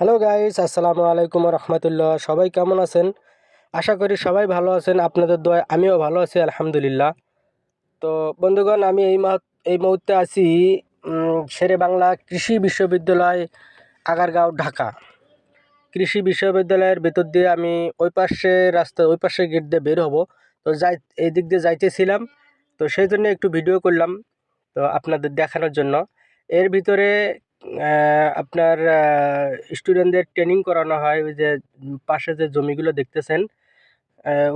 Hello guys, আসসালামু আলাইকুম রহমতুল্লাহ। সবাই কেমন আছেন? আশা করি সবাই ভালো আছেন। আপনাদের দোয়ায় আমিও ভালো আছি, আলহামদুলিল্লাহ। তো বন্ধুগণ, আমি এই মুহূর্তে আছি শেরে বাংলা কৃষি বিশ্ববিদ্যালয়, আগারগাঁও, ঢাকা। কৃষি বিশ্ববিদ্যালয়ের ভেতর দিয়ে আমি ওই পাশে গেট দিয়ে বের হব। তো এই দিক দিয়ে যাইতেছিলাম, তো সেই জন্য একটু ভিডিও করলাম, তো আপনাদের দেখানোর জন্য। এর ভিতরে আপনার স্টুডেন্টদের ট্রেনিং করানো হয়। ওই যে পাশে যে জমিগুলো দেখতেছেন,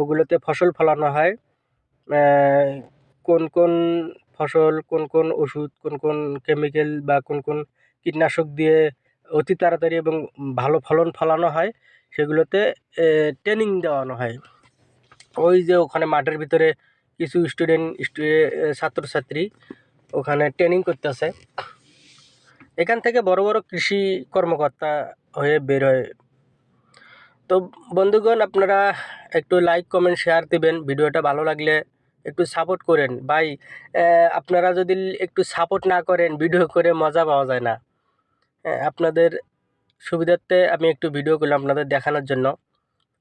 ওগুলোতে ফসল ফলানো হয়। আহ, কোন কোন ফসল, কোন কোন ওষুধ, কোন কোন কেমিক্যাল বা কোন কোন কীটনাশক দিয়ে অতি তাড়াতাড়ি এবং ভালো ফলন ফলানো হয়, সেগুলোতে ট্রেনিং দেওয়ানো হয়। ওই যে ওখানে মাঠের ভিতরে কিছু ছাত্রছাত্রী ওখানে ট্রেনিং করতেছে। এখান থেকে বড় বড় কৃষি কর্মকর্তা হয়ে বের হয়। তো বন্ধুগণ, আপনারা একটু লাইক কমেন্ট শেয়ার দিবেন। ভিডিওটা ভালো লাগলে একটু সাপোর্ট করেন ভাই। আপনারা যদি একটু সাপোর্ট না করেন, ভিডিও করে মজা পাওয়া যায় না। আপনাদের সুবিধার্থে আমি একটু ভিডিও করলাম আপনাদের দেখানোর জন্য।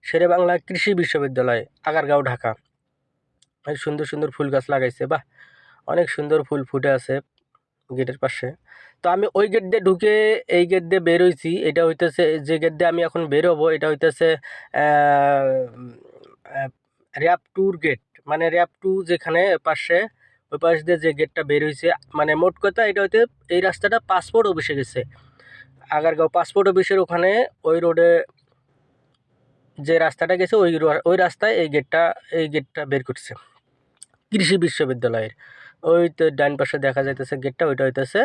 শেরে বাংলা কৃষি বিশ্ববিদ্যালয়, আগারগাঁও, ঢাকা। এই সুন্দর সুন্দর ফুল গাছ লাগাইছে, বাহ! অনেক সুন্দর ফুল ফুটে আছে গেটের পাশে। তো আমি ওই গেট দিয়ে ঢুকে এই গেট দিয়ে বের হইছি। এটা হইতেছে, যে গেট দিয়ে আমি এখন বের হবো, এটা হইতেছে র্যাব টুর গেট। মানে র্যাব টু যেখানে পাশে, ওই পাশ দিয়ে যে গেটটা বের হয়েছে, মানে মোট কথা এটা হইতে এই রাস্তাটা পাসপোর্ট অফিসে গেছে। আগারগাঁও পাসপোর্ট অফিসের ওখানে ওই রোডে যে রাস্তাটা গেছে, ওই রাস্তায় এই গেটটা বের করছে কৃষি বিশ্ববিদ্যালয়ের। ওই তো ডান পাশে দেখা যাইতেছে গেটটা, ওইটা হইতেছে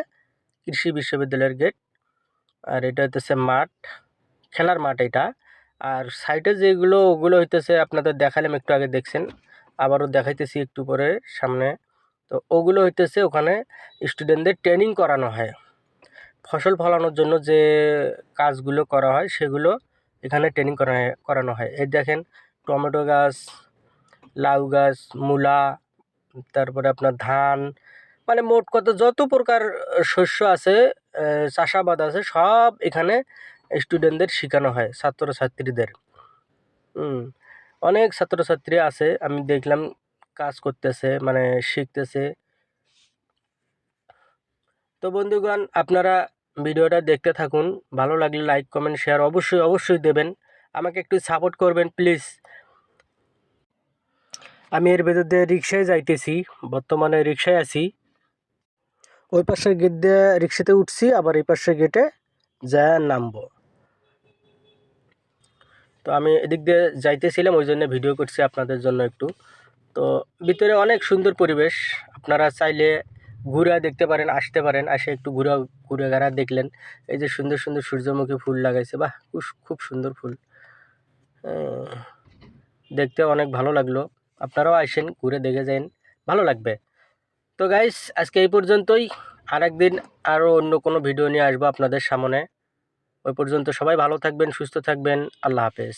কৃষি বিশ্ববিদ্যালয়ের গেট। আর এটা হইতেছে মাঠ, খেলার মাঠ এটা। আর সাইডে যেগুলো, ওগুলো হইতেছে আপনাদের দেখালাম, একটু আগে দেখছেন, আবারও দেখাইতেছি একটু পরে সামনে। তো ওগুলো হইতেছে ওখানে স্টুডেন্টদের ট্রেনিং করানো হয়। ফসল ফলানোর জন্য যে কাজগুলো করা হয় সেগুলো এখানে ট্রেনিং করানো হয়। এই দেখেন, টমেটো গাছ, লাউ গাছ, মূলা, তারপরে আপনার ধান, মানে মোট কথা যত প্রকার শস্য আছে, চাষাবাদ আছে, সব এখানে স্টুডেন্টদের শেখানো হয়, ছাত্রছাত্রীদের। হুম, অনেক ছাত্রছাত্রী আছে, আমি দেখলাম কাজ করতেছে, মানে শিখতেছে। তো বন্ধুগণ, আপনারা ভিডিওটা দেখতে থাকুন। ভালো লাগলে লাইক কমেন্ট শেয়ার অবশ্যই অবশ্যই দেবেন। আমাকে একটু সাপোর্ট করবেন প্লিজ। আমি এর ভেতর দিয়ে রিক্সায় যাইতেছি, বর্তমানে রিক্সায় আছি। ওই পাশের গেট দিয়ে রিক্সাতে উঠছি, আবার এই পাশের গেটে যা নামবো। তো আমি এদিক দিয়ে যাইতেছিলাম, ওই জন্য ভিডিও করছি আপনাদের জন্য একটু। তো ভিতরে অনেক সুন্দর পরিবেশ, আপনারা চাইলে ঘুরে দেখতে পারেন, আসতে পারেন, আসে একটু ঘুরে ঘাড়া দেখলেন। এই যে সুন্দর সুন্দর সূর্যমুখী ফুল লাগাইছে, বাহ! খুব সুন্দর ফুল। আহ, দেখতে অনেক ভালো লাগলো। আপনারাও আসেন, ঘুরে দেখে যান, ভালো লাগবে। তো গাইস, আজকে এই পর্যন্তই। আরেকদিন আরও অন্য কোনো ভিডিও নিয়ে আসবো আপনাদের সামনে। ওই পর্যন্ত সবাই ভালো থাকবেন, সুস্থ থাকবেন। আল্লাহ হাফেজ।